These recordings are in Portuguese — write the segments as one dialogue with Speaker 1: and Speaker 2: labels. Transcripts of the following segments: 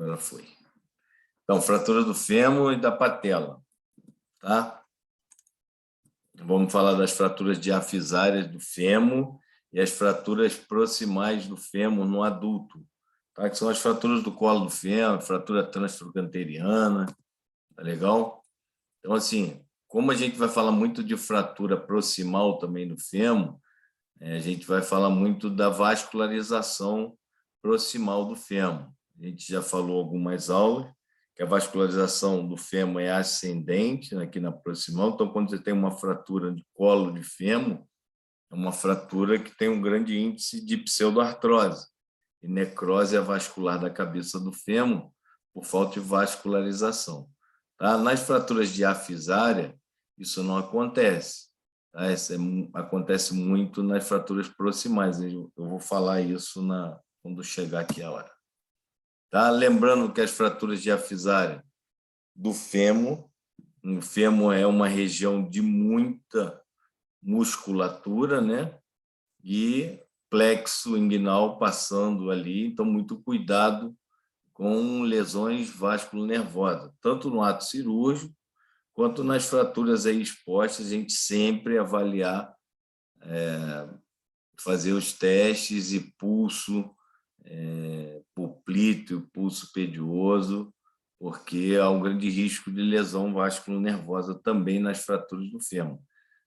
Speaker 1: Agora foi. Então, fratura do fêmur e da patela, tá? Vamos falar das fraturas diafisárias do fêmur e as fraturas proximais do fêmur no adulto, tá? Que são as fraturas do colo do fêmur, fratura transtrocanteriana, tá legal? Então, assim, como a gente vai falar muito de fratura proximal também do fêmur, a gente vai falar muito da vascularização proximal do fêmur. A gente já falou algumas aulas que a vascularização do fêmur é ascendente aqui na proximal. Então, quando você tem uma fratura de colo de fêmur, é uma fratura que tem um grande índice de pseudoartrose e necrose vascular da cabeça do fêmur por falta de vascularização. Tá? Nas fraturas diafisárias, isso não acontece. Tá? Isso acontece muito nas fraturas proximais. Eu vou falar isso quando chegar aqui a hora. Tá? Lembrando que as fraturas diafisárias do fêmur, o fêmur é uma região de muita musculatura, né? E plexo inguinal passando ali, então muito cuidado com lesões vasculonervosas, tanto no ato cirúrgico quanto nas fraturas aí expostas, a gente sempre avaliar, fazer os testes e pulso poplíteo, pulso pedioso, porque há um grande risco de lesão vasculonervosa também nas fraturas do fêmur.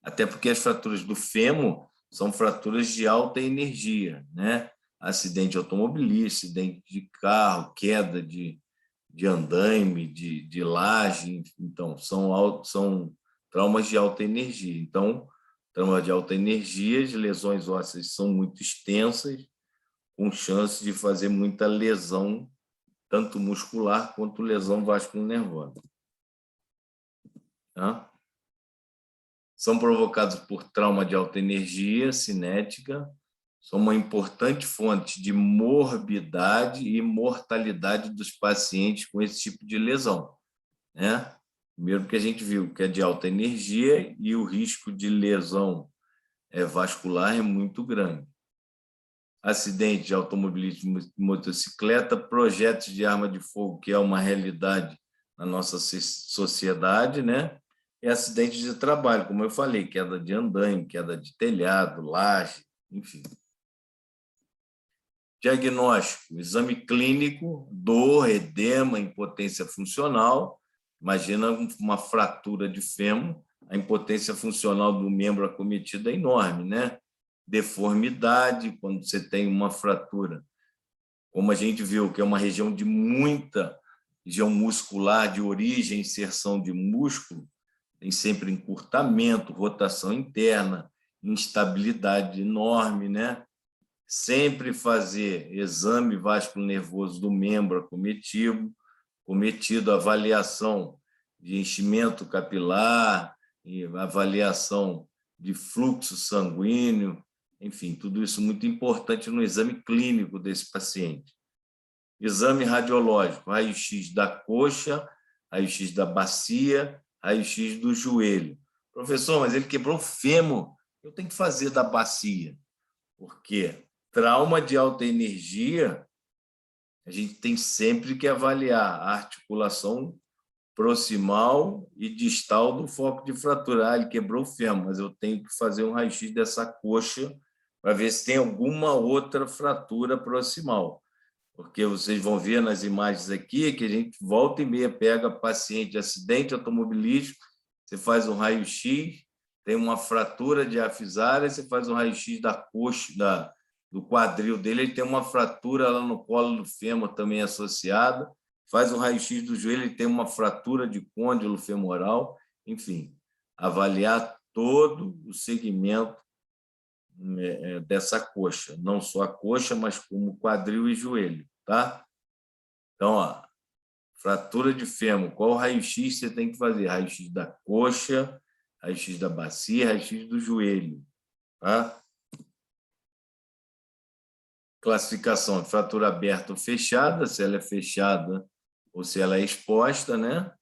Speaker 1: Até porque as fraturas do fêmur são fraturas de alta energia, né? Acidente automobilístico, acidente de carro, queda de andaime, de laje, então, são traumas de alta energia. Então, traumas de alta energia, as lesões ósseas são muito extensas, com chance de fazer muita lesão, tanto muscular quanto lesão vasculonervosa. Tá? São provocados por trauma de alta energia cinética, são uma importante fonte de morbidade e mortalidade dos pacientes com esse tipo de lesão, né? Primeiro, porque a gente viu que é de alta energia e o risco de lesão vascular é muito grande. Acidente de automobilismo e motocicleta, projetos de arma de fogo, que é uma realidade na nossa sociedade, né? E acidentes de trabalho, como eu falei, queda de andaime, queda de telhado, laje, enfim. Diagnóstico, exame clínico, dor, edema, impotência funcional. Imagina uma fratura de fêmur, a impotência funcional do membro acometido é enorme, né? Deformidade, quando você tem uma fratura, como a gente viu, que é uma região de muita região muscular, de origem, inserção de músculo, tem sempre encurtamento, rotação interna, instabilidade enorme, né? Sempre fazer exame vasculonervoso do membro acometido, avaliação de enchimento capilar, avaliação de fluxo sanguíneo, enfim, tudo isso muito importante no exame clínico desse paciente. Exame radiológico, raio-x da coxa, raio-x da bacia, raio-x do joelho. Professor, mas ele quebrou o fêmur, eu tenho que fazer da bacia, porque trauma de alta energia, a gente tem sempre que avaliar a articulação proximal e distal do foco de fratura. Ele quebrou o fêmur, mas eu tenho que fazer um raio-x dessa coxa para ver se tem alguma outra fratura proximal. Porque vocês vão ver nas imagens aqui que a gente volta e meia pega paciente de acidente automobilístico, você faz um raio-x, tem uma fratura diafisária, você faz um raio-x da coxa, do quadril dele, ele tem uma fratura lá no colo do fêmur também associada, faz um raio-x do joelho, ele tem uma fratura de côndilo femoral, enfim, avaliar todo o segmento dessa coxa, não só a coxa, mas como quadril e joelho, tá? Então, ó, fratura de fêmur, qual raio-x você tem que fazer? Raio-x da coxa, raio-x da bacia, raio-x do joelho, tá? Classificação de fratura aberta ou fechada, se ela é fechada ou se ela é exposta, né?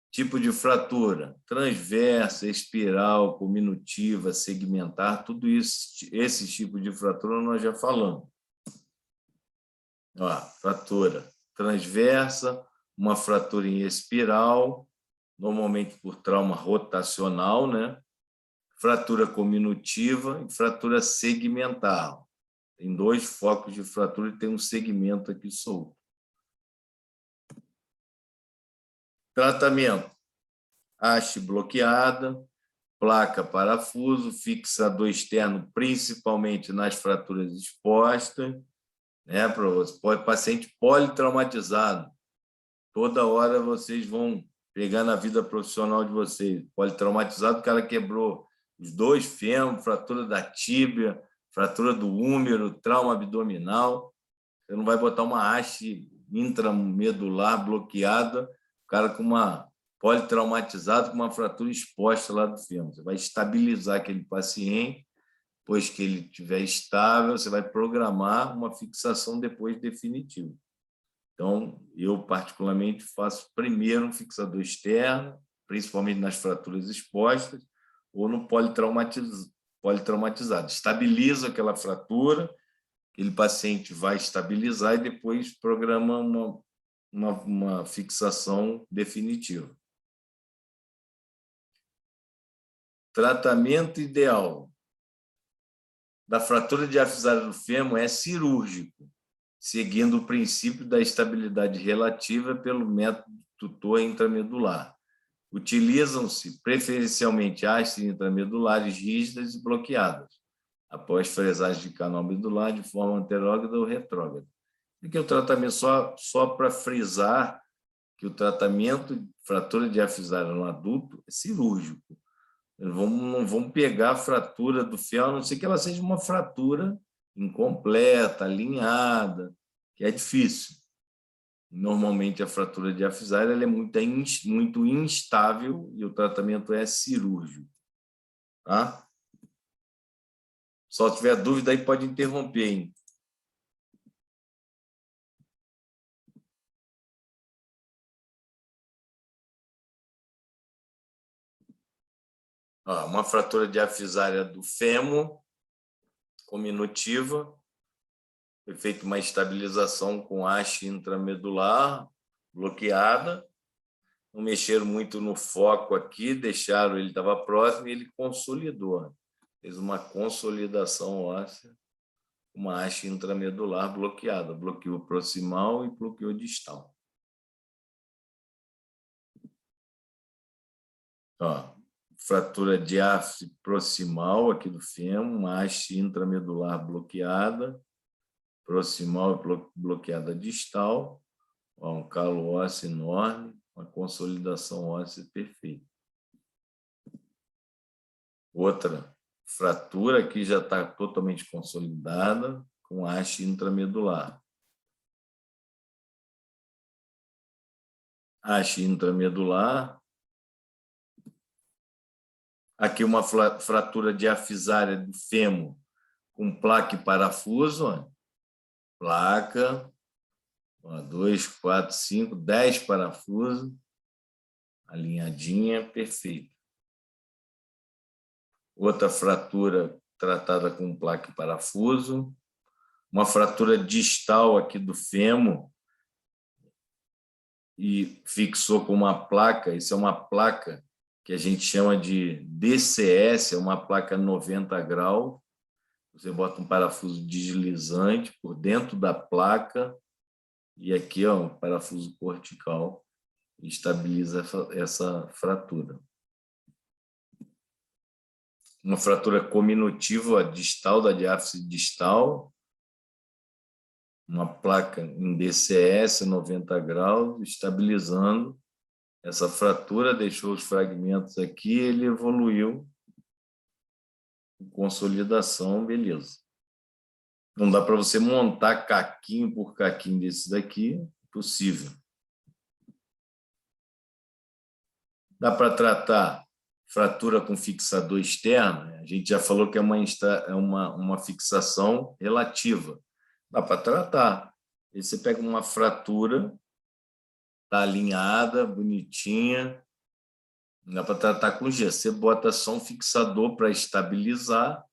Speaker 1: Tipo de fratura, transversa, espiral, cominutiva, segmentar, tudo isso, esse tipo de fratura nós já falamos. Ó, fratura transversa, uma fratura em espiral, normalmente por trauma rotacional, né? Fratura cominutiva e fratura segmentar. Tem 2 focos de fratura e tem um segmento aqui solto. Tratamento: haste bloqueada, placa parafuso, fixador externo, principalmente nas fraturas expostas, né? Para paciente politraumatizado. Toda hora vocês vão pegar na vida profissional de vocês. Politraumatizado, o cara quebrou os 2 fêmur, fratura da tíbia, fratura do úmero, trauma abdominal. Você não vai botar uma haste intramedular bloqueada, o cara com uma politraumatizado com uma fratura exposta lá do fêmur. Você vai estabilizar aquele paciente, depois que ele estiver estável, você vai programar uma fixação depois definitiva. Então, eu particularmente faço primeiro um fixador externo, principalmente nas fraturas expostas, ou no politraumatizado. Estabiliza aquela fratura, aquele paciente vai estabilizar e depois programa uma fixação definitiva. Tratamento ideal da fratura diafisária do fêmur é cirúrgico, seguindo o princípio da estabilidade relativa pelo método tutor intramedular. Utilizam-se preferencialmente hastes intramedulares rígidas e bloqueadas, após fresagem de canal medular de forma anterógrada ou retrógrada. Aqui é o tratamento, só para frisar que o tratamento de fratura diafisária no adulto é cirúrgico. Não vamos pegar a fratura do fêmur, a não ser que ela seja uma fratura incompleta, alinhada, que é difícil. Normalmente, a fratura diafisária ela é muito instável e o tratamento é cirúrgico. Tá? Só se tiver dúvida, aí pode interromper, hein? Uma fratura diafisária do fêmur, cominutiva, foi feita uma estabilização com haste intramedular bloqueada, não mexeram muito no foco aqui, deixaram ele estava próximo e ele consolidou. Fez uma consolidação óssea, uma haste intramedular bloqueada, bloqueou proximal e bloqueou distal. Fratura diáfise proximal aqui do fêmur, uma haste intramedular bloqueada, proximal e bloqueada distal, um calo ósseo enorme, uma consolidação óssea perfeita. Outra fratura aqui já está totalmente consolidada, com haste intramedular. Haste intramedular. Aqui uma fratura diafisária do fêmur com placa e parafuso. Placa, 2, 4, 5, 10 parafusos, alinhadinha, perfeito. Outra fratura tratada com placa e parafuso. Uma fratura distal aqui do fêmur e fixou com uma placa. Isso é uma placa que a gente chama de DCS, é uma placa 90 graus. Você bota um parafuso deslizante por dentro da placa e aqui um parafuso cortical e estabiliza essa fratura. Uma fratura cominutiva distal da diáfise distal, uma placa em DCS 90 graus, estabilizando essa fratura, deixou os fragmentos aqui, ele evoluiu, consolidação, beleza. Não dá para você montar caquinho por caquinho desse daqui, possível. Dá para tratar fratura com fixador externo, a gente já falou que é uma fixação relativa. Dá para tratar. Aí você pega uma fratura, está alinhada, bonitinha, dá para tratar com gesso. Você bota só um fixador para estabilizar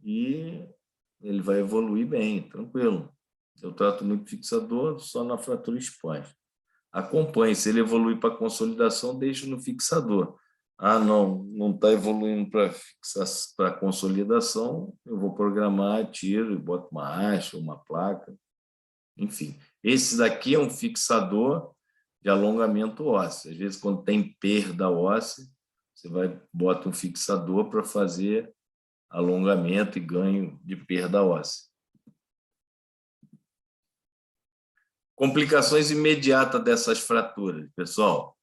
Speaker 1: e ele vai evoluir bem, tranquilo. Eu trato muito fixador só na fratura exposta. Acompanhe. Se ele evoluir para consolidação, deixe no fixador. Ah, não está evoluindo para consolidação, eu vou programar, tiro e boto uma haste, uma placa. Enfim, esse daqui é um fixador de alongamento ósseo. Às vezes, quando tem perda óssea, você bota um fixador para fazer alongamento e ganho de perda óssea. Complicações imediatas dessas fraturas, pessoal.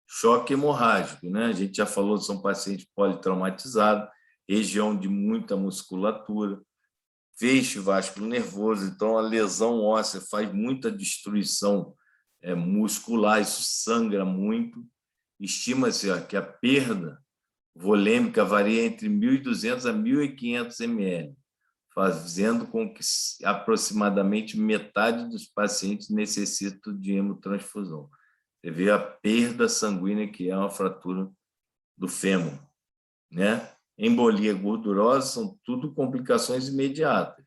Speaker 1: Choque hemorrágico, né? A gente já falou, são pacientes politraumatizados, região de muita musculatura, feixe vasculo nervoso, então a lesão óssea faz muita destruição muscular, isso sangra muito. Estima-se que a perda volêmica varia entre 1.200 a 1.500 ml, fazendo com que aproximadamente metade dos pacientes necessitem de hemotransfusão. Você vê a perda sanguínea que é uma fratura do fêmur, né? Embolia gordurosa são tudo complicações imediatas.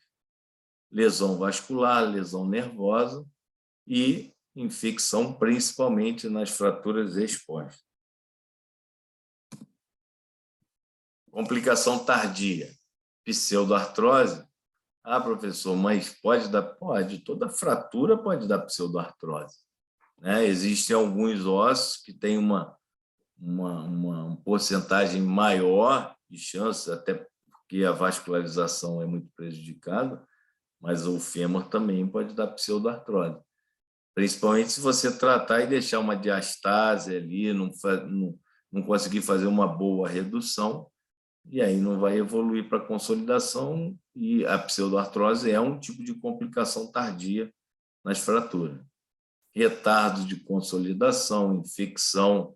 Speaker 1: Lesão vascular, lesão nervosa e infecção, principalmente nas fraturas expostas. Complicação tardia, pseudoartrose. Ah, professor, mas pode dar? Pode, toda fratura pode dar pseudoartrose, né? Existem alguns ossos que têm uma porcentagem maior de chance, até porque a vascularização é muito prejudicada, mas o fêmur também pode dar pseudoartrose. Principalmente se você tratar e deixar uma diastase ali, não conseguir fazer uma boa redução, e aí não vai evoluir para consolidação, e a pseudoartrose é um tipo de complicação tardia nas fraturas. Retardo de consolidação, infecção,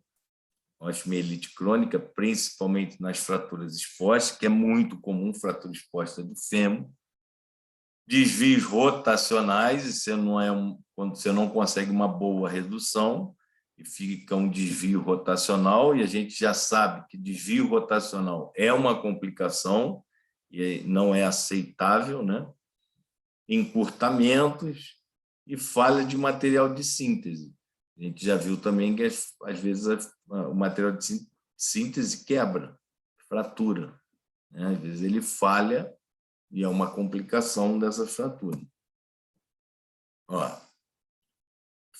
Speaker 1: osteomielite crônica, principalmente nas fraturas expostas, que é muito comum, fratura exposta do fêmur. Desvios rotacionais, quando você não consegue uma boa redução, e fica um desvio rotacional, e a gente já sabe que desvio rotacional é uma complicação, e não é aceitável, né? Encurtamentos e falha de material de síntese. A gente já viu também que, às vezes, o material de síntese quebra, fratura, né? Às vezes ele falha e é uma complicação dessa fratura. Ó,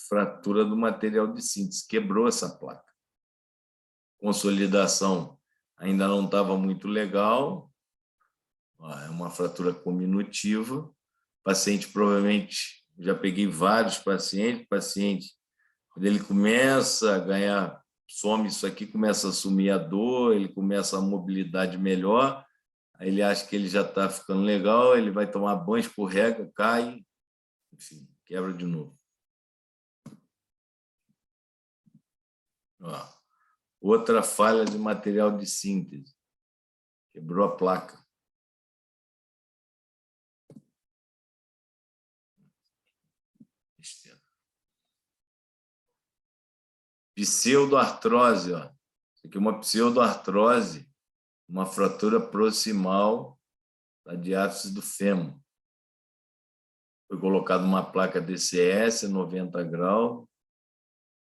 Speaker 1: fratura do material de síntese, quebrou essa placa. Consolidação ainda não estava muito legal. Ó, é uma fratura cominutiva. O paciente, provavelmente, já peguei vários pacientes, quando ele começa a ganhar, some isso aqui, começa a assumir a dor, ele começa a mobilidade melhor, aí ele acha que ele já está ficando legal, ele vai tomar banho, escorrega, cai, enfim, quebra de novo. Ó, outra falha de material de síntese, quebrou a placa. Pseudoartrose, ó. Isso aqui é uma pseudoartrose, uma fratura proximal da diáfise do fêmur. Foi colocada uma placa DCS 90 graus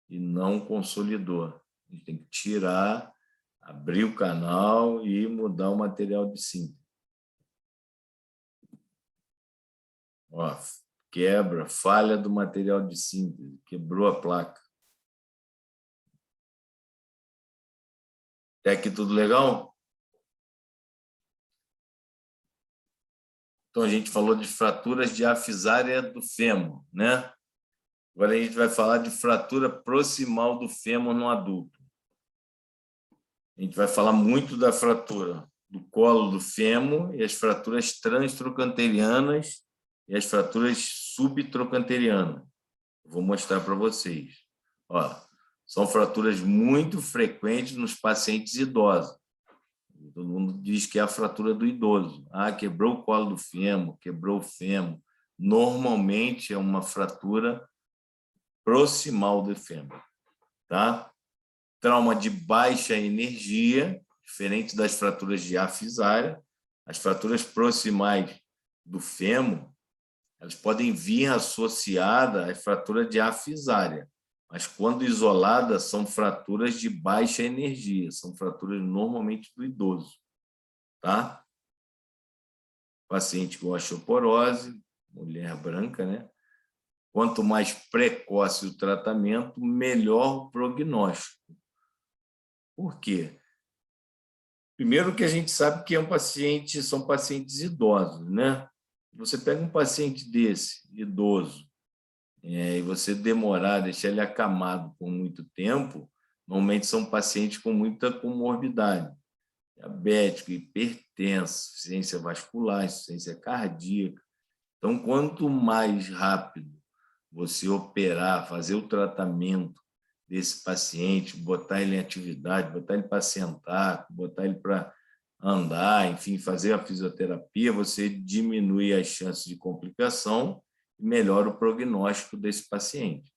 Speaker 1: e não consolidou. A gente tem que tirar, abrir o canal e mudar o material de síntese. Ó, quebra, falha do material de síntese, quebrou a placa. Até aqui tudo legal? Então, a gente falou de fraturas diafisária do fêmur, né? Agora a gente vai falar de fratura proximal do fêmur no adulto. A gente vai falar muito da fratura do colo do fêmur e as fraturas transtrochanterianas e as fraturas subtrochanterianas. Vou mostrar para vocês. Ó, são fraturas muito frequentes nos pacientes idosos. Todo mundo diz que é a fratura do idoso. Ah, quebrou o colo do fêmur, quebrou o fêmur. Normalmente é uma fratura proximal do fêmur, tá? Trauma de baixa energia, diferente das fraturas diafisárias. As fraturas proximais do fêmur, elas podem vir associadas à fratura diafisária, mas quando isoladas são fraturas de baixa energia, são fraturas normalmente do idoso, tá? Paciente com osteoporose, mulher branca, né? Quanto mais precoce o tratamento, melhor o prognóstico. Por quê? Primeiro que a gente sabe que são pacientes idosos, né? Você pega um paciente desse, idoso, e você demorar, deixar ele acamado por muito tempo, normalmente são pacientes com muita comorbidade, diabético, hipertenso, insuficiência vascular, insuficiência cardíaca. Então, quanto mais rápido você operar, fazer o tratamento desse paciente, botar ele em atividade, botar ele para sentar, botar ele para andar, enfim, fazer a fisioterapia, você diminui as chances de complicação e melhora o prognóstico desse paciente.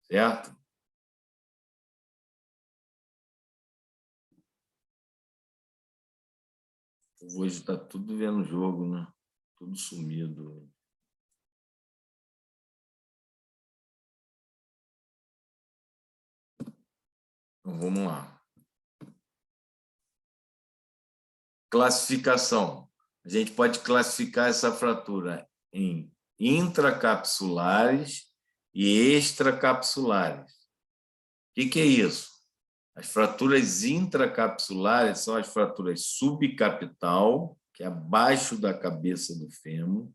Speaker 1: Certo? Hoje está tudo vendo jogo, né? Tudo sumido. Então, vamos lá. Classificação. A gente pode classificar essa fratura em intracapsulares e extracapsulares. O que é isso? As fraturas intracapsulares são as fraturas subcapital, que é abaixo da cabeça do fêmur,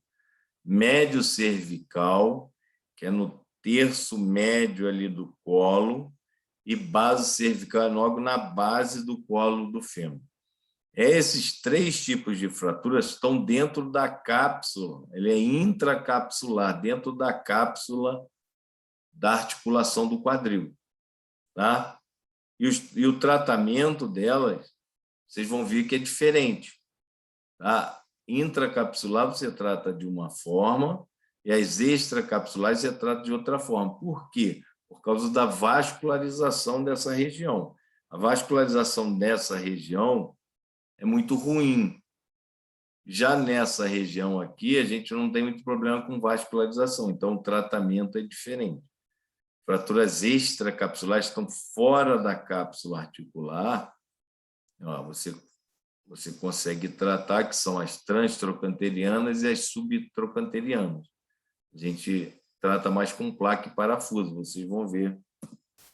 Speaker 1: médio cervical, que é no terço médio ali do colo, e base cervical, logo na base do colo do fêmur. Esses três tipos de fraturas estão dentro da cápsula, ele é intracapsular, dentro da cápsula da articulação do quadril. Tá? E o tratamento delas, vocês vão ver que é diferente. Tá? Intracapsular você trata de uma forma e as extracapsulares você trata de outra forma. Por quê? Por causa da vascularização dessa região. A vascularização dessa região é muito ruim. Já nessa região aqui, a gente não tem muito problema com vascularização, então o tratamento é diferente. Fraturas extracapsulares estão fora da cápsula articular, você consegue tratar, que são as transtrocanterianas e as subtrocanterianas. A gente trata mais com placa e parafuso, vocês vão ver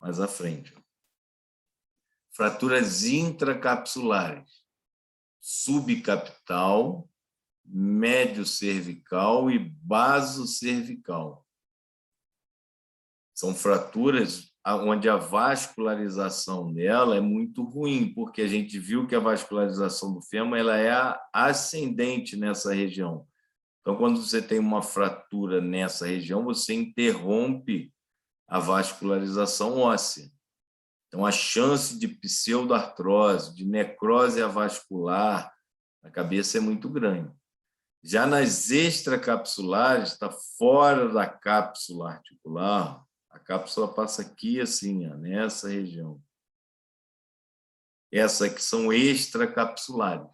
Speaker 1: mais à frente. Fraturas intracapsulares, subcapital, médio cervical e basocervical. São fraturas onde a vascularização dela é muito ruim, porque a gente viu que a vascularização do fêmur ela é ascendente nessa região. Então, quando você tem uma fratura nessa região, você interrompe a vascularização óssea. Então, a chance de pseudoartrose, de necrose avascular na cabeça é muito grande. Já nas extracapsulares, está fora da cápsula articular, a cápsula passa aqui, assim, ó, nessa região. Essas que são extracapsulares.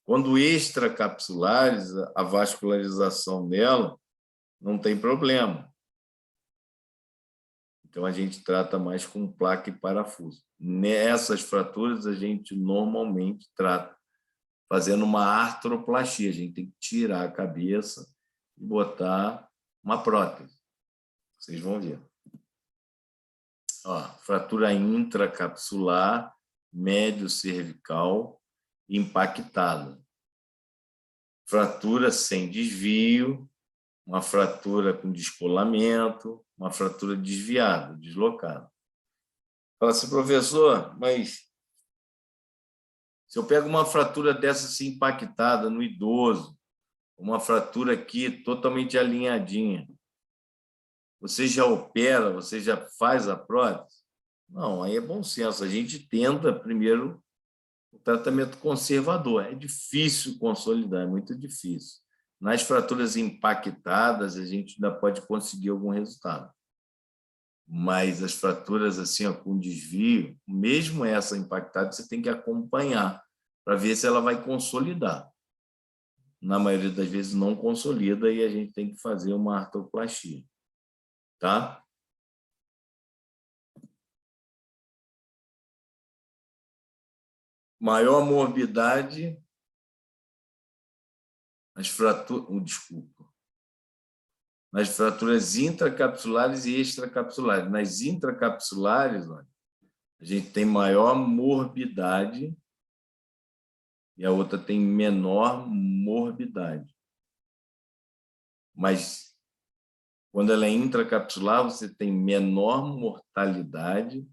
Speaker 1: Quando extracapsulares, a vascularização dela não tem problema. Então, a gente trata mais com placa e parafuso. Nessas fraturas, a gente normalmente trata fazendo uma artroplastia. A gente tem que tirar a cabeça e botar uma prótese. Vocês vão ver. Ó, fratura intracapsular, médio cervical, impactada. Fratura sem desvio, uma fratura com descolamento, uma fratura desviada, deslocada. Fala assim, professor, mas se eu pego uma fratura dessa assim impactada no idoso, uma fratura aqui totalmente alinhadinha, você já opera, você já faz a prótese? Não, aí é bom senso. A gente tenta primeiro o tratamento conservador. É difícil consolidar, é muito difícil. Nas fraturas impactadas, a gente ainda pode conseguir algum resultado. Mas as fraturas assim, ó, com desvio, mesmo essa impactada, você tem que acompanhar para ver se ela vai consolidar. na maioria das vezes, não consolida e a gente tem que fazer uma artroplastia. Tá? Maior morbidade, as fraturas, desculpa, nas fraturas intracapsulares e extracapsulares. Nas intracapsulares, olha, a gente tem maior morbidade e a outra tem menor morbidade. Mas, quando ela é intracapsular, você tem menor mortalidade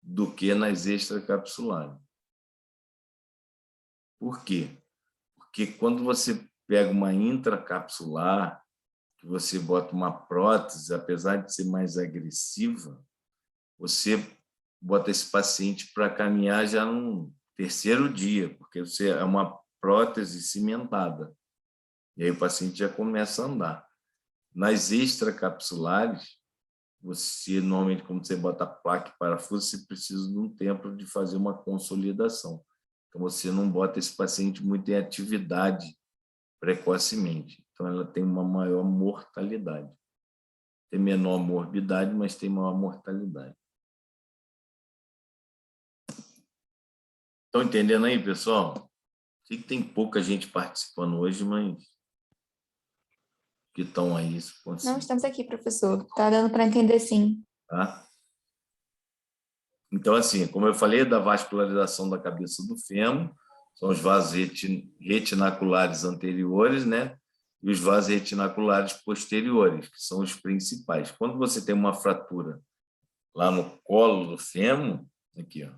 Speaker 1: do que nas extracapsulares. Por quê? Porque quando você pega uma intracapsular, que você bota uma prótese, apesar de ser mais agressiva, você bota esse paciente para caminhar já no terceiro dia, porque você é uma prótese cimentada. E aí o paciente já começa a andar. Nas extracapsulares, você, normalmente, como você bota placa e parafuso, você precisa de um tempo de fazer uma consolidação. Então, você não bota esse paciente muito em atividade precocemente. Então, ela tem uma maior mortalidade. Tem menor morbidade, mas tem maior mortalidade. Estão entendendo aí, pessoal? Sei que tem pouca gente participando hoje, mas que estão aí.
Speaker 2: Não, estamos aqui, professor. Está dando para entender, sim.
Speaker 1: Tá? Então, assim, como eu falei, da vascularização da cabeça do fêmur, são os vasos retinaculares anteriores, né? E os vasos retinaculares posteriores, que são os principais. Quando você tem uma fratura lá no colo do fêmur, aqui, ó,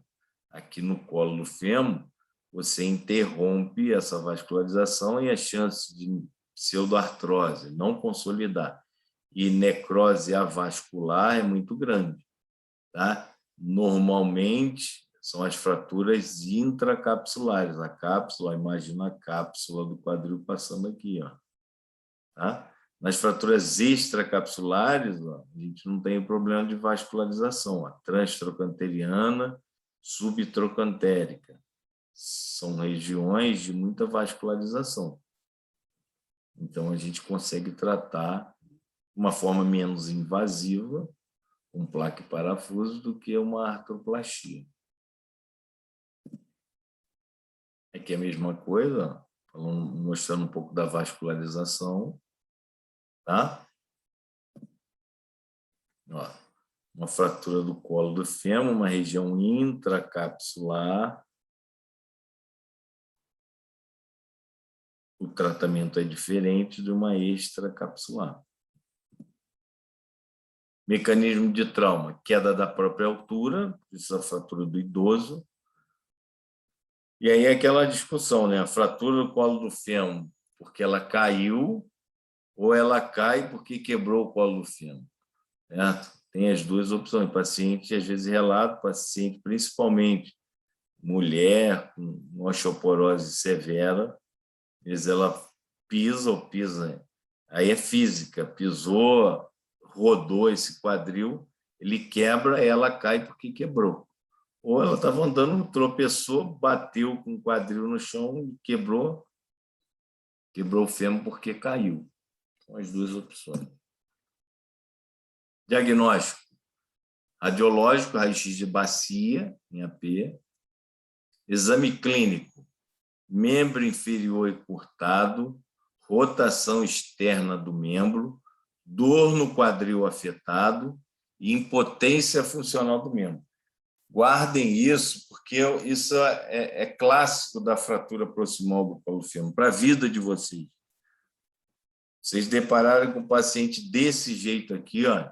Speaker 1: aqui no colo do fêmur, você interrompe essa vascularização e a chance de pseudoartrose não consolidar e necrose avascular é muito grande, tá? Normalmente, são as fraturas intracapsulares. A cápsula, imagina a cápsula do quadril passando aqui, ó. Tá? Nas fraturas extracapsulares, ó, a gente não tem o problema de vascularização. A transtrocanteriana, subtrocantérica. São regiões de muita vascularização. Então, a gente consegue tratar de uma forma menos invasiva com placa e parafuso do que uma artroplastia. Aqui é a mesma coisa, mostrando um pouco da vascularização, tá? Ó, uma fratura do colo do fêmur, uma região intracapsular. O tratamento é diferente de uma extracapsular. Mecanismo de trauma, queda da própria altura, isso é a fratura do idoso. E aí aquela discussão, né? A fratura do colo do fêmur, porque ela caiu, ou ela cai porque quebrou o colo do fêmur. Certo? Tem as duas opções. O paciente, às vezes, relata, paciente, principalmente mulher com osteoporose severa, às vezes ela pisa, aí é física, pisou, rodou esse quadril, ele quebra, ela cai porque quebrou. Ou ela estava andando, tropeçou, bateu com o quadril no chão e quebrou o fêmur porque caiu. São as duas opções. Diagnóstico: radiológico, raio-x de bacia, em AP. Exame clínico: membro inferior encurtado, rotação externa do membro, dor no quadril afetado e impotência funcional do membro. Guardem isso, porque isso é clássico da fratura proximal do colo fêmur, para a vida de vocês. Vocês depararam com um paciente desse jeito aqui, ó.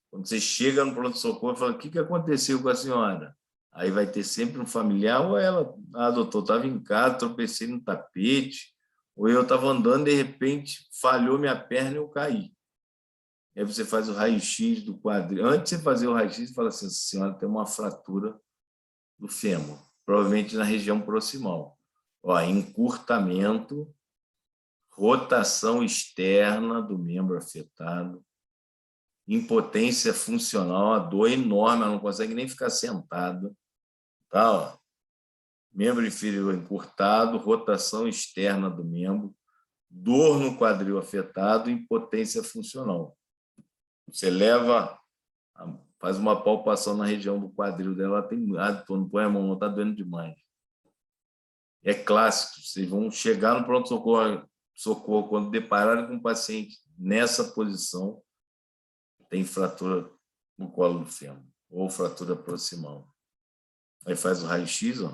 Speaker 1: Quando você chega no pronto-socorro e fala: o que aconteceu com a senhora? Aí vai ter sempre um familiar, ou ela: doutor, estava em casa, tropecei no tapete, ou eu estava andando, de repente, falhou minha perna e eu caí. Aí você faz o raio-x do quadril. Antes de você fazer o raio-x, você fala assim: a senhora tem uma fratura do fêmur, provavelmente na região proximal. Ó, encurtamento, rotação externa do membro afetado, impotência funcional, a dor enorme, ela não consegue nem ficar sentada. Tá, ó. membro inferior encurtado, rotação externa do membro, dor no quadril afetado, impotência funcional. Você leva, faz uma palpação na região do quadril dela, tem, não põe a mão, não está doendo demais. É clássico, vocês vão chegar no pronto-socorro quando depararem com um paciente nessa posição, tem fratura no colo do fêmur, ou fratura proximal. Aí faz o raio-x, ó.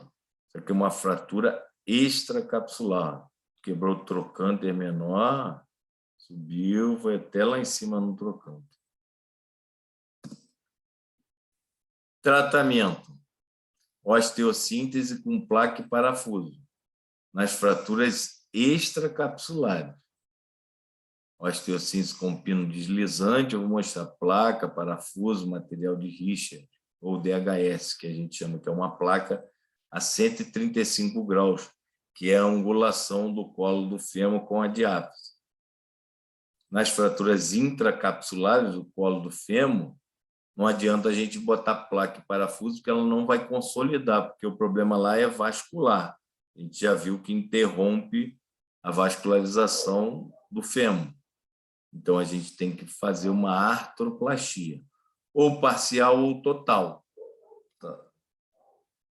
Speaker 1: Isso aqui é uma fratura extracapsular. Quebrou o trocânter menor, subiu, foi até lá em cima no trocânter. Tratamento. Osteossíntese com placa e parafuso. Nas fraturas extracapsulares. Osteossíntese com pino deslizante, eu vou mostrar placa, parafuso, material de Richard, ou DHS, que a gente chama, que é uma placa a 135 graus, que é a angulação do colo do fêmur com a diáfise. Nas fraturas intracapsulares do colo do fêmur, não adianta a gente botar placa e parafuso, porque ela não vai consolidar, porque o problema lá é vascular. A gente já viu que interrompe a vascularização do fêmur. Então, a gente tem que fazer uma artroplastia, ou parcial ou total.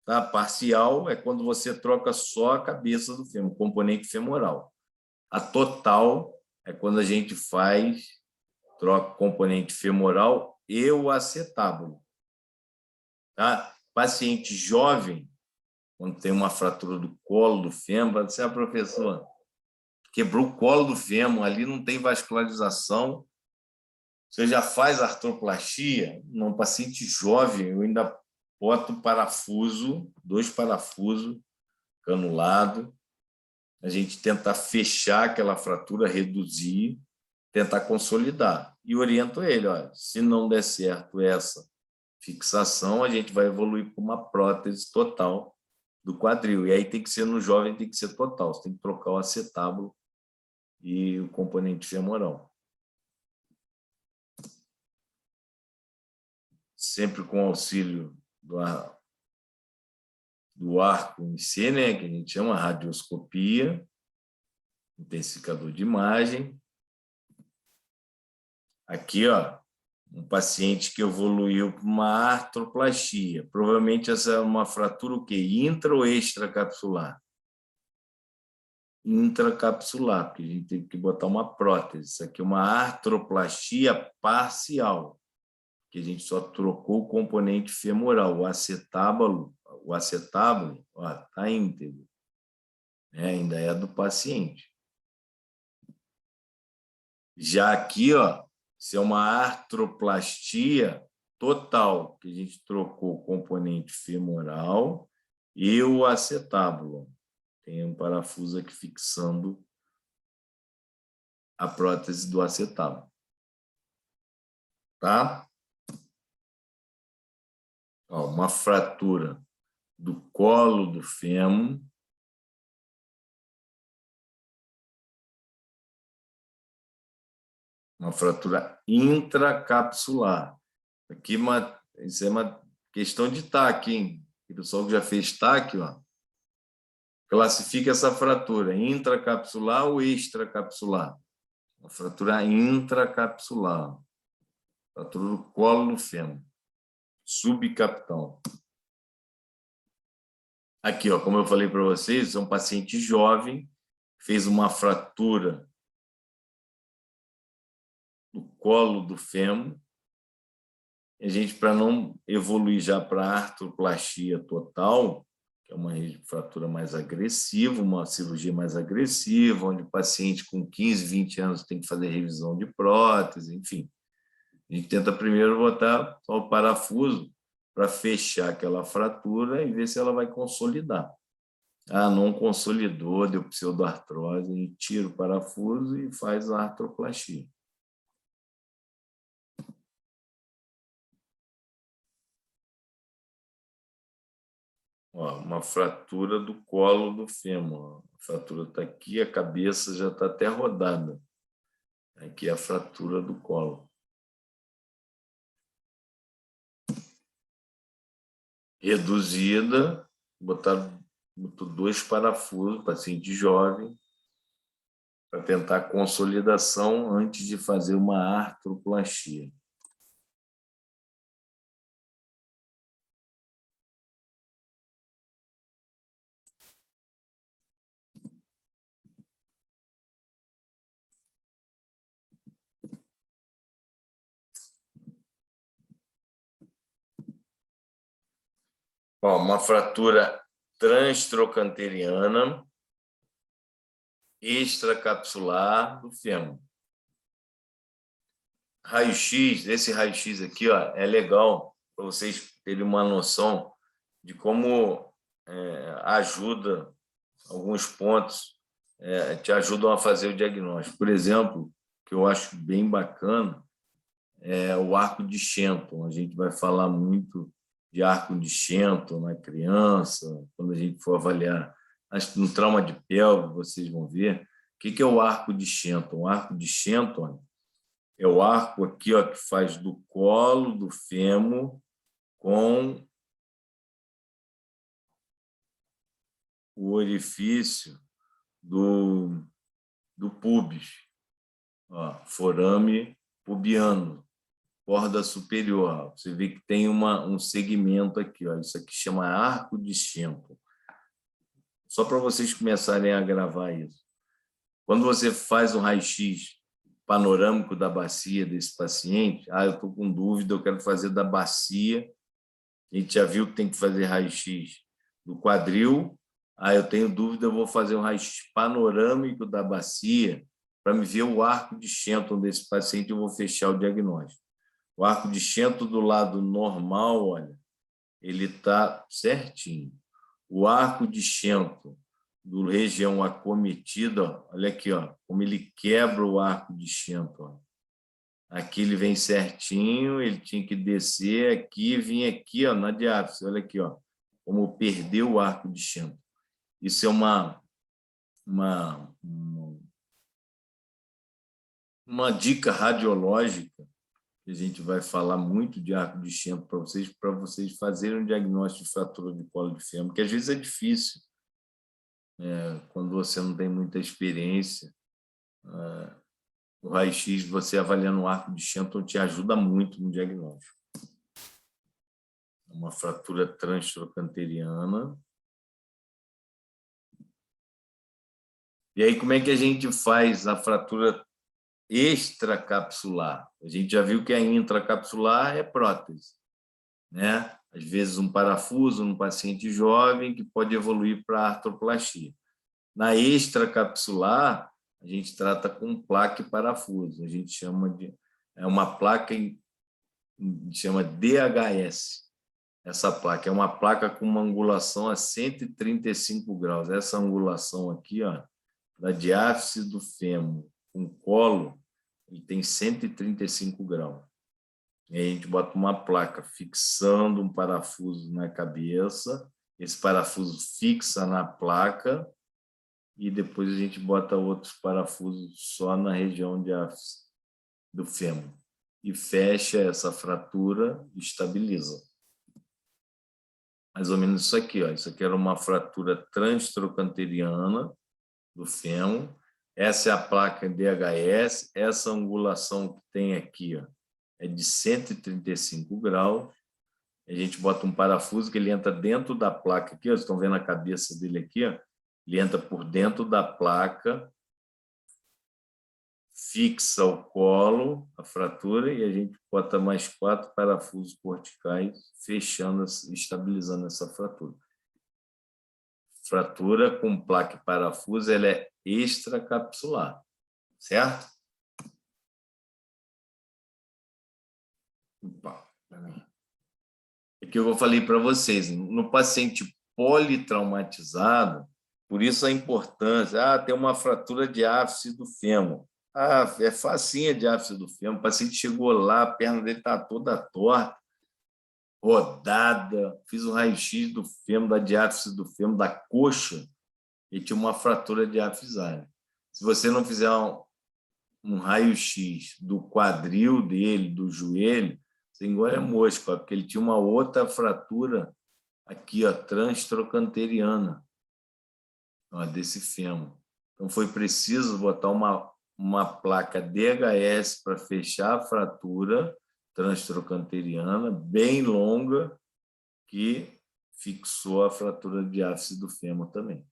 Speaker 1: Tá? Parcial é quando você troca só a cabeça do fêmur, o componente femoral. A total é quando a gente troca o componente femoral e o acetábulo. Tá? Paciente jovem, quando tem uma fratura do colo do fêmur, você é professor, quebrou o colo do fêmur, ali não tem vascularização, você já faz artroplastia, num paciente jovem, eu ainda boto parafuso, 2 parafusos, canulado, a gente tenta fechar aquela fratura, reduzir, tentar consolidar. E oriento ele, olha, se não der certo essa fixação, a gente vai evoluir para uma prótese total do quadril. E aí tem que ser no jovem, tem que ser total, você tem que trocar o acetábulo e o componente femoral. Sempre com auxílio do arco em C, né, que a gente chama radioscopia, intensificador de imagem. Aqui, ó, um paciente que evoluiu para uma artroplastia. Provavelmente essa é uma fratura o quê? Intra ou extracapsular? Intracapsular, porque a gente teve que botar uma prótese. Isso aqui é uma artroplastia parcial, que a gente só trocou o componente femoral, o acetábulo, está íntegro, ainda é do paciente. Já aqui, ó, isso é uma artroplastia total, que a gente trocou o componente femoral e o acetábulo. Tem um parafuso aqui fixando a prótese do acetábulo. Tá? Ó, uma fratura do colo do fêmur. Uma fratura intracapsular. Aqui isso é uma questão de TAC, hein? O pessoal que já fez TAC, ó, classifica essa fratura intracapsular ou extracapsular. Uma fratura intracapsular. Fratura do colo do fêmur. Subcapital. Aqui, ó, como eu falei para vocês, é um paciente jovem, fez uma fratura do colo do fêmur. A gente, para não evoluir já para a artroplastia total, que é uma fratura mais agressiva, uma cirurgia mais agressiva, onde o paciente com 15, 20 anos tem que fazer revisão de prótese, enfim. A gente tenta primeiro botar só o parafuso para fechar aquela fratura e ver se ela vai consolidar. Ah, não consolidou, deu pseudoartrose, a gente tira o parafuso e faz a artroplastia. Ó, uma fratura do colo do fêmur. A fratura está aqui, a cabeça já está até rodada. Aqui é a fratura do colo. Reduzida, botaram botou 2 parafusos, paciente jovem, para tentar consolidação antes de fazer uma artroplastia. Ó, uma fratura transtrocanteriana extracapsular do fêmur. Raio-X, esse raio-X aqui, ó, é legal para vocês terem uma noção de como ajuda alguns pontos, te ajudam a fazer o diagnóstico. Por exemplo, que eu acho bem bacana, é o arco de Shenton. A gente vai falar muito de arco de Shenton na criança, quando a gente for avaliar. Acho que no trauma de pelve vocês vão ver. O que é o arco de Shenton? O arco de Shenton é o arco aqui, ó, que faz do colo do fêmur com o orifício do pubis, ó, forame pubiano, corda superior. Você vê que tem um segmento aqui, ó, isso aqui chama arco de Shenton. Só para vocês começarem a gravar isso. Quando você faz um raio-x panorâmico da bacia desse paciente, eu estou com dúvida, eu quero fazer da bacia, a gente já viu que tem que fazer raio-x do quadril, eu tenho dúvida, eu vou fazer um raio-x panorâmico da bacia para me ver o arco de Shenton desse paciente, eu vou fechar o diagnóstico. O arco de Shenton do lado normal, olha, ele está certinho. O arco de Shenton do região acometida, ó, olha aqui, ó, como ele quebra o arco de Shenton. Ó. Aqui ele vem certinho, ele tinha que descer aqui e vir aqui, ó, na diáfise. Olha aqui, ó, como perdeu o arco de Shenton. Isso é uma dica radiológica, que a gente vai falar muito de arco de Shenton para vocês fazerem um diagnóstico de fratura de colo de fêmur, que às vezes é difícil, quando você não tem muita experiência. O raio-x, você avaliando o arco de Shenton, te ajuda muito no diagnóstico. Uma fratura transtrocanteriana. E aí, como é que a gente faz a fratura extracapsular? A gente já viu que a intracapsular é prótese, né? Às vezes um parafuso num paciente jovem que pode evoluir para artroplastia. Na extracapsular, a gente trata com placa e parafuso. A gente chama uma placa, chama DHS. Essa placa é uma placa com uma angulação a 135 graus. Essa angulação aqui, ó, da diáfise do fêmur com colo, ele tem 135 graus. E aí a gente bota uma placa fixando um parafuso na cabeça, esse parafuso fixa na placa e depois a gente bota outros parafusos só na região diáfise do fêmur e fecha essa fratura e estabiliza. Mais ou menos isso aqui, ó. Isso aqui era uma fratura transtrocanteriana do fêmur. Essa é a placa DHS. Essa angulação que tem aqui, ó, é de 135 graus. A gente bota um parafuso que ele entra dentro da placa aqui, ó. Vocês estão vendo a cabeça dele aqui, ó. Ele entra por dentro da placa, fixa o colo, a fratura, e a gente bota mais 4 parafusos corticais, fechando, estabilizando essa fratura. Fratura com placa e parafuso, ela é extracapsular, certo? É que eu falei para vocês, no paciente politraumatizado, por isso a importância, tem uma fratura de áfice do fêmur. É facinha de áfice do fêmur, o paciente chegou lá, a perna dele está toda torta, rodada, fiz um raio-x do fêmur, da diáfise do fêmur, da coxa, e tinha uma fratura diafisária. Se você não fizer um raio-x do quadril dele, do joelho, você engole a mosca, porque ele tinha uma outra fratura aqui, ó, transtrocanteriana. ó, desse fêmur. Então, foi preciso botar uma placa DHS para fechar a fratura transtrocanteriana, bem longa, que fixou a fratura de diáfise do fêmur também.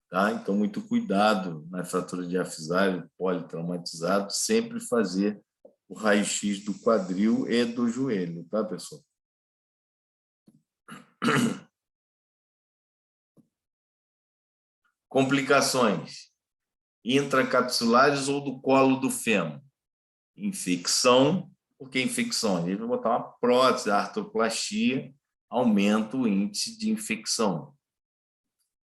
Speaker 1: Tá? Então, muito cuidado na fratura diafisária, politraumatizado, sempre fazer o raio-x do quadril e do joelho, tá, pessoal? Complicações intracapsulares ou do colo do fêmur. Infecção. Por que infecção? A gente vai botar uma prótese, a artroplastia aumenta o índice de infecção.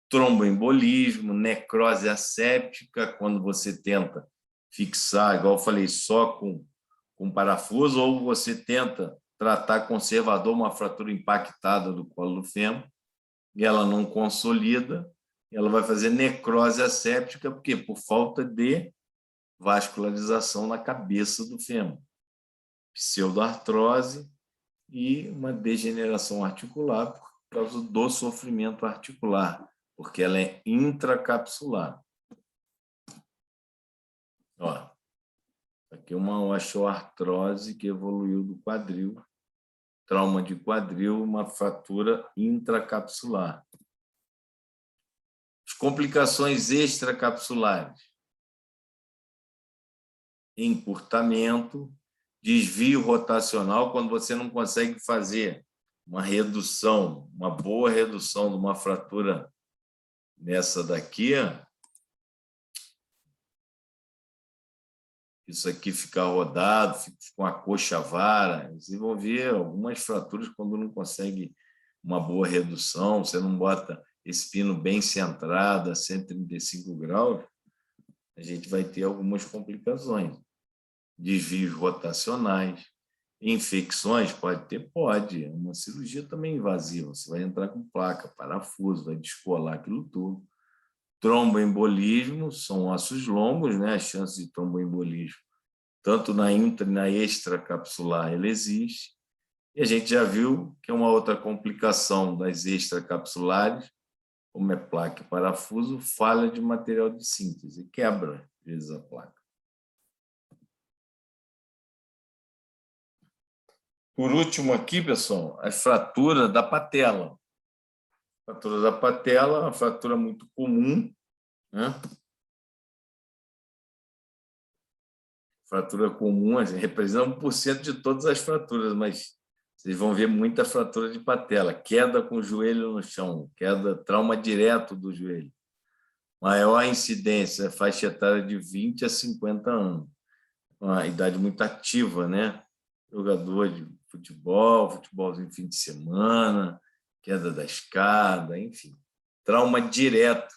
Speaker 1: Tromboembolismo, necrose asséptica, quando você tenta fixar, igual eu falei, só com parafuso, ou você tenta tratar conservador uma fratura impactada do colo do fêmur, e ela não consolida, ela vai fazer necrose asséptica, por quê? Por falta de vascularização na cabeça do fêmur. Pseudoartrose e uma degeneração articular por causa do sofrimento articular, porque ela é intracapsular. Ó, aqui uma osteoartrose que evoluiu do quadril, trauma de quadril, uma fratura intracapsular. As complicações extracapsulares. Encurtamento, desvio rotacional, quando você não consegue fazer uma redução, uma boa redução de uma fratura nessa daqui, isso aqui fica rodado, fica com a coxa vara. Vocês vão ver algumas fraturas quando não consegue uma boa redução, você não bota esse pino bem centrado a 135 graus, a gente vai ter algumas complicações. Desvios rotacionais, infecções, pode ter? Pode. Uma cirurgia também invasiva, você vai entrar com placa, parafuso, vai descolar aquilo tudo. Tromboembolismo, são ossos longos, né? As chances de tromboembolismo, tanto na intra e na extracapsular, ela existe. E a gente já viu que é uma outra complicação das extracapsulares, como é placa e parafuso, falha de material de síntese, quebra, às vezes, a placa. Por último aqui, pessoal, a fratura da patela. A fratura da patela é uma fratura muito comum, né? Fratura comum, assim, representa 1% de todas as fraturas, mas vocês vão ver muita fratura de patela, queda com o joelho no chão, queda, trauma direto do joelho. Maior incidência, faixa etária de 20 a 50 anos. Uma idade muito ativa, né? Jogador de futebol, futebolzinho fim de semana, queda da escada, enfim. Trauma direto.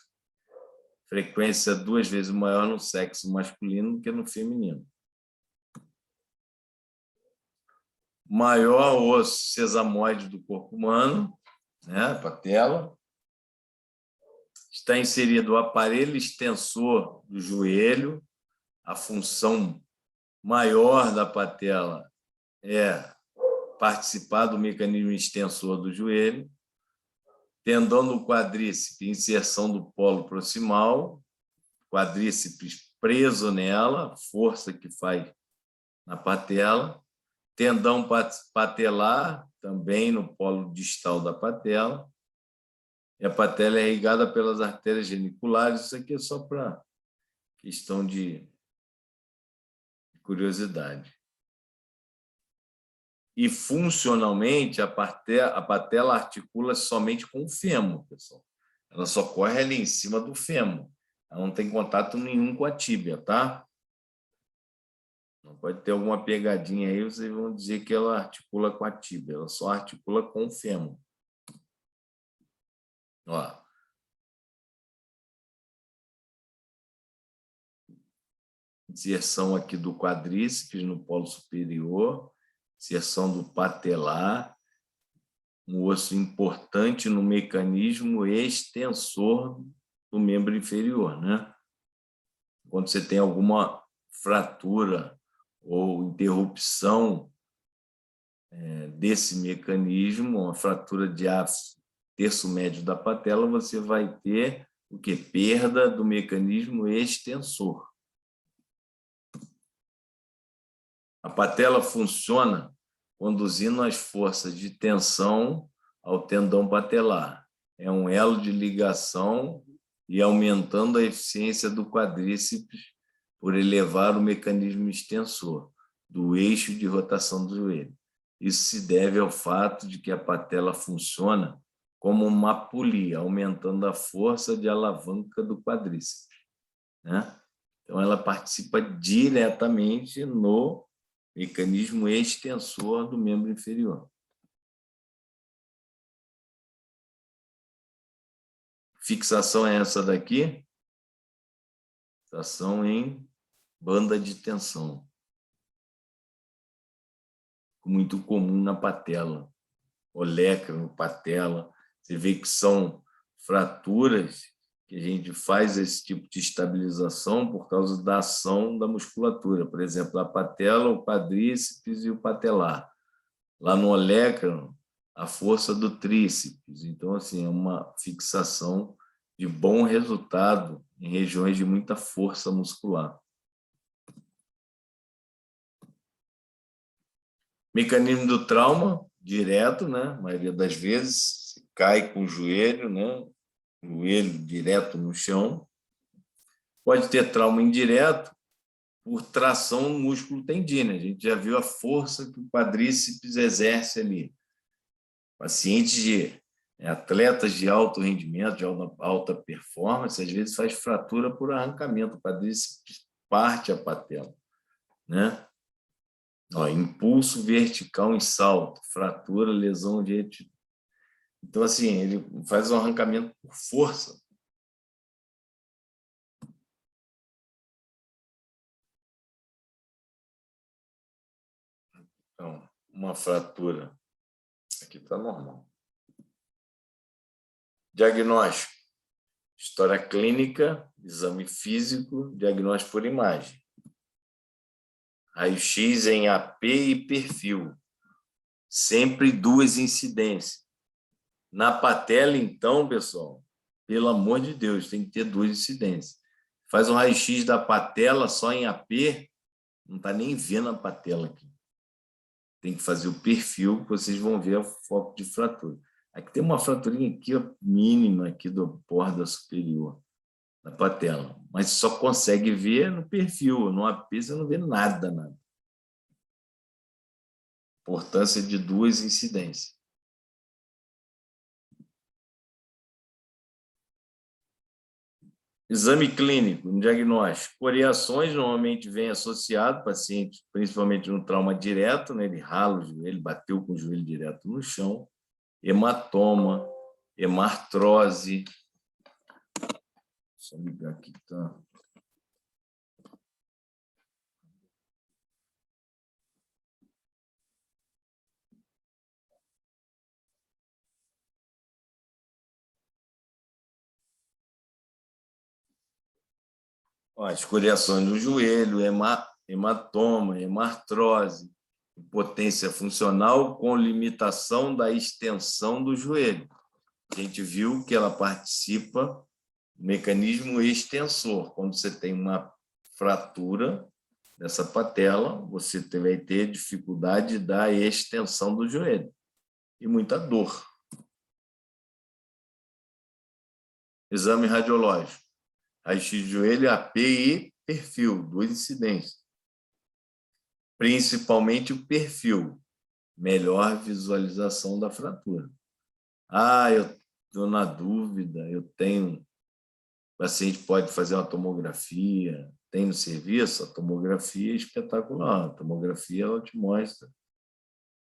Speaker 1: Frequência 2 vezes maior no sexo masculino do que no feminino. Maior osso sesamoide do corpo humano, né? Patela. Está inserido o aparelho extensor do joelho. A função maior da patela é participar do mecanismo extensor do joelho. Tendão do quadríceps, inserção do polo proximal, quadríceps preso nela, força que faz na patela. Tendão patelar, também no polo distal da patela. E a patela é irrigada pelas artérias geniculares. Isso aqui é só para questão de curiosidade. E, funcionalmente, a patela articula somente com o fêmur, pessoal. Ela só corre ali em cima do fêmur. Ela não tem contato nenhum com a tíbia, tá? Não pode ter alguma pegadinha aí, vocês vão dizer que ela articula com a tíbia. Ela só articula com o fêmur. Ó. Inserção aqui do quadríceps no polo superior, inserção do patelar, um osso importante no mecanismo extensor do membro inferior, né? Quando você tem alguma fratura ou interrupção desse mecanismo, uma fratura de ápice terço médio da patela, você vai ter o quê? Perda do mecanismo extensor. A patela funciona conduzindo as forças de tensão ao tendão patelar. É um elo de ligação e aumentando a eficiência do quadríceps por elevar o mecanismo extensor do eixo de rotação do joelho. Isso se deve ao fato de que a patela funciona como uma polia, aumentando a força de alavanca do quadríceps, né? Então, ela participa diretamente no mecanismo extensor do membro inferior. Fixação é essa daqui? Fixação em banda de tensão. Muito comum na patela. Olecranon, patela. Você vê que são fraturas que a gente faz esse tipo de estabilização por causa da ação da musculatura. Por exemplo, a patela, o quadríceps e o patelar. Lá no olecranon, a força do tríceps. Então, assim, é uma fixação de bom resultado em regiões de muita força muscular. Mecanismo do trauma, direto, né? A maioria das vezes, você cai com o joelho, né? Joelho direto no chão. Pode ter trauma indireto por tração no músculo tendíneo. A gente já viu a força que o quadríceps exerce ali. Pacientes de atletas de alto rendimento, de alta performance, às vezes faz fratura por arrancamento. O quadríceps parte a patela, né? Ó, impulso vertical em salto, fratura, lesão de etio. Então, assim, ele faz um arrancamento por força. Então, uma fratura. Aqui está normal. Diagnóstico. História clínica, exame físico, diagnóstico por imagem. Raio-X em AP e perfil. Sempre duas incidências. Na patela, então, pessoal, pelo amor de Deus, tem que ter duas incidências. Faz um raio-X da patela só em AP, não está nem vendo a patela aqui. Tem que fazer o perfil, que vocês vão ver o foco de fratura. Aqui tem uma fraturinha aqui, ó, mínima aqui do borda superior da patela, mas só consegue ver no perfil, no AP você não vê nada, nada. Importância de duas incidências. Exame clínico, um diagnóstico. Coriações normalmente vem associado, paciente, principalmente no trauma direto, né? Ele rala o joelho, bateu com o joelho direto no chão. Hematoma, hemartrose. Deixa eu ligar aqui, tá? Ó, escoriações no joelho, hematoma, hemartrose, impotência funcional com limitação da extensão do joelho. A gente viu que ela participa do mecanismo extensor. Quando você tem uma fratura dessa patela, você vai ter dificuldade da extensão do joelho e muita dor. Exame radiológico. Raio-X de joelho, AP e perfil, duas incidências. Principalmente o perfil, melhor visualização da fratura. Ah, eu estou na dúvida, eu tenho... O paciente pode fazer uma tomografia, tem no serviço, a tomografia é espetacular. A tomografia ela te mostra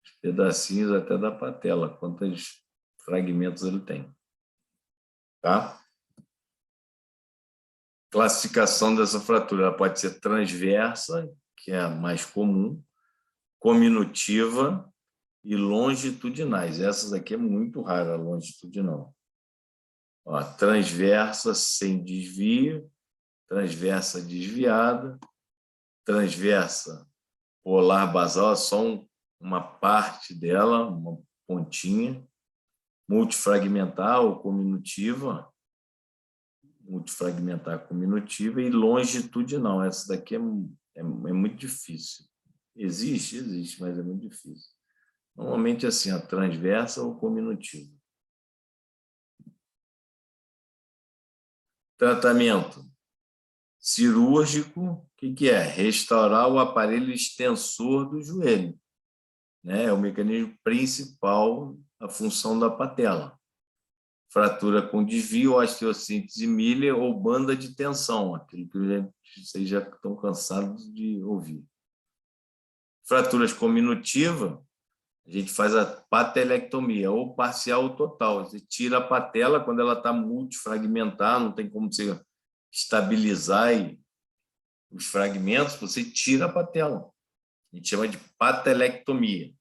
Speaker 1: os pedacinhos até da patela, quantos fragmentos ele tem. Tá? Classificação dessa fratura, ela pode ser transversa, que é a mais comum, cominutiva e longitudinais. Essas aqui é muito rara, a longitudinal. Ó, transversa sem desvio, transversa desviada, transversa polar basal, só uma parte dela, uma pontinha, multifragmentar ou cominutiva, multifragmentar cominutiva, e longitudinal. Essa daqui é muito difícil. Existe, mas é muito difícil. Normalmente, assim, a transversa ou cominutiva. Tratamento cirúrgico, o que é? Restaurar o aparelho extensor do joelho. Né? É o mecanismo principal da função da patela. Fratura com desvio, osteossíntese Miller ou banda de tensão, aquilo que vocês já estão cansados de ouvir. Fraturas cominutivas, a gente faz a patelectomia, ou parcial ou total. Você tira a patela quando ela está multifragmentar, não tem como você estabilizar os fragmentos, você tira a patela. A gente chama de patelectomia.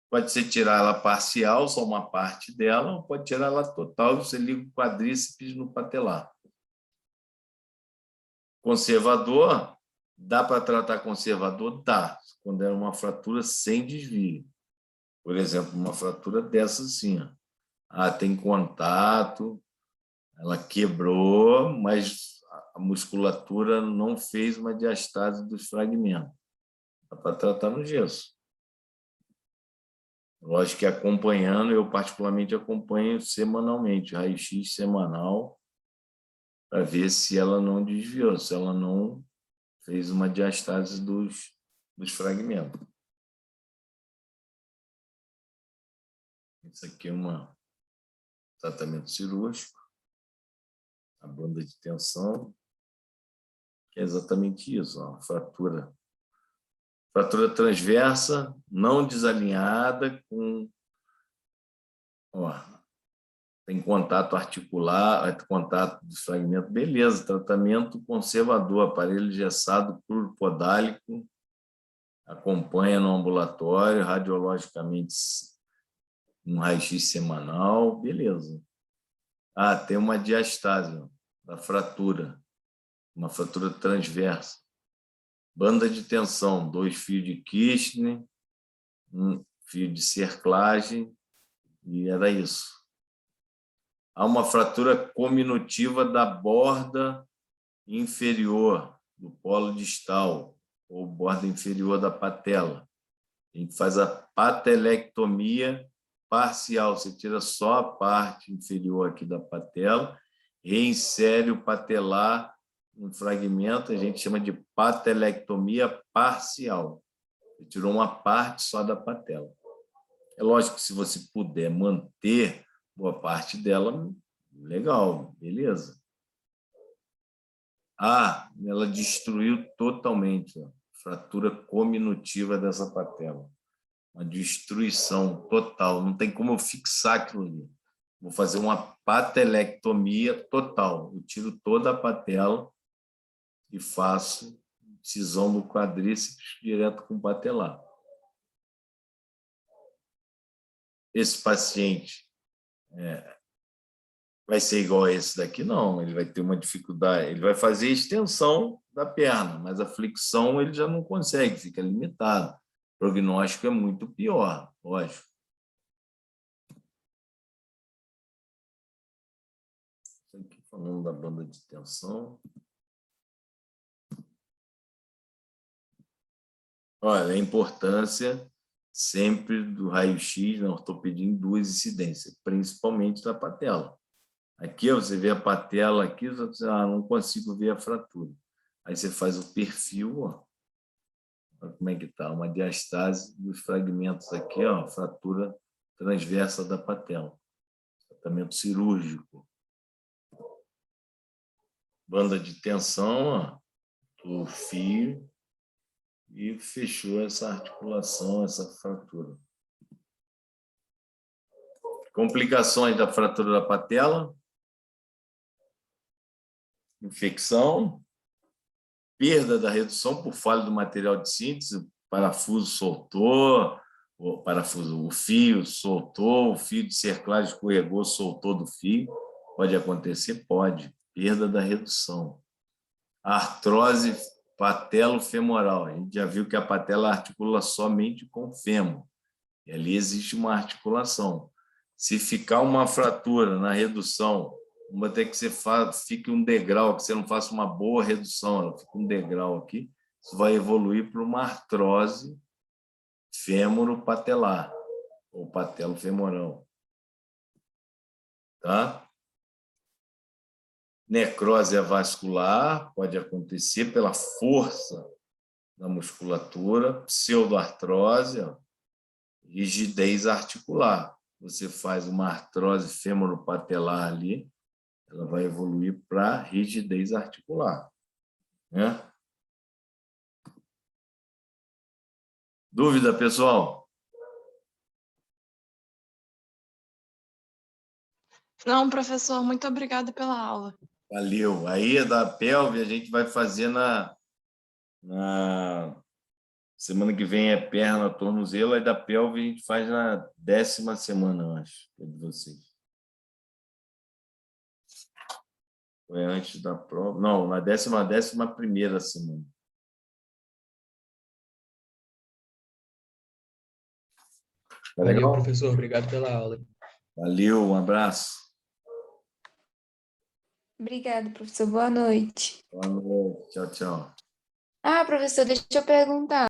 Speaker 1: Pode ser tirar ela parcial, só uma parte dela, ou pode tirar ela total, você liga o quadríceps no patelar. Conservador, dá para tratar conservador? Dá, quando é uma fratura sem desvio. Por exemplo, uma fratura dessa assim, ó. Tem contato, ela quebrou, mas a musculatura não fez uma diastase dos fragmentos. Dá para tratar no gesso. Lógico que acompanhando, eu particularmente acompanho semanalmente, raio-x semanal, para ver se ela não desviou, se ela não fez uma diastase dos fragmentos. Isso aqui é um tratamento cirúrgico, a banda de tensão, que é exatamente isso, ó, fratura transversa, não desalinhada, tem contato articular, contato de fragmento, beleza, tratamento conservador, aparelho engessado pluripodálico, acompanha no ambulatório, radiologicamente um raio-x semanal, beleza. Tem uma diastase da fratura, uma fratura transversa. Banda de tensão, 2 fios de Kirchner, 1 fio de cerclagem, e era isso. Há uma fratura cominutiva da borda inferior, do polo distal, ou borda inferior da patela. A gente faz a patelectomia parcial, você tira só a parte inferior aqui da patela, reinsere o patelar um fragmento, a gente chama de patelectomia parcial. Você tirou uma parte só da patela. É lógico que se você puder manter boa parte dela, legal, beleza. Ela destruiu totalmente a fratura cominutiva dessa patela. Uma destruição total, não tem como eu fixar aquilo ali. Vou fazer uma patelectomia total. Eu tiro toda a patela e faço cisão do quadríceps direto com o patelar. Esse paciente vai ser igual a esse daqui? Não, ele vai ter uma dificuldade, ele vai fazer extensão da perna, mas a flexão ele já não consegue, fica limitado. O prognóstico é muito pior, lógico. Aqui falando da banda de tensão. Olha, a importância sempre do raio-x na ortopedia em 2 incidências, principalmente da patela. Aqui você vê a patela, aqui você não consigo ver a fratura. Aí você faz o perfil, olha como é que está, uma diastase dos fragmentos aqui, fratura transversa da patela. Tratamento cirúrgico. Banda de tensão, o fio, e fechou essa articulação, essa fratura. Complicações da fratura da patela: infecção, perda da redução por falha do material de síntese, o parafuso soltou, o fio soltou, o fio de cerclagem escorregou, soltou do fio. Pode acontecer? Pode. Perda da redução. Artrose patelofemoral. A gente já viu que a patela articula somente com o fêmur. E ali existe uma articulação. Se ficar uma fratura na redução Vamos até que você fique um degrau, que você não faça uma boa redução, ela fica um degrau aqui. Isso vai evoluir para uma artrose fêmuro-patelar, ou patelo-femoral. Tá? Necrose vascular pode acontecer pela força da musculatura, pseudoartrose, rigidez articular. Você faz uma artrose fêmuro-patelar ali, ela vai evoluir para rigidez articular. Né? Dúvida, pessoal?
Speaker 3: Não, professor, muito obrigada pela aula.
Speaker 1: Valeu. Aí, da pelve, a gente vai fazer na semana que vem é perna, tornozelo, aí da pelve a gente faz na 10ª semana, eu acho, de vocês. Foi antes da prova. Não, na 11ª semana. Tá
Speaker 4: Valeu,
Speaker 1: legal?
Speaker 4: professor. Obrigado pela aula.
Speaker 1: Valeu, um abraço.
Speaker 2: Obrigada, professor. Boa noite.
Speaker 1: Boa noite. Tchau, tchau.
Speaker 2: Ah, professor, deixa eu perguntar.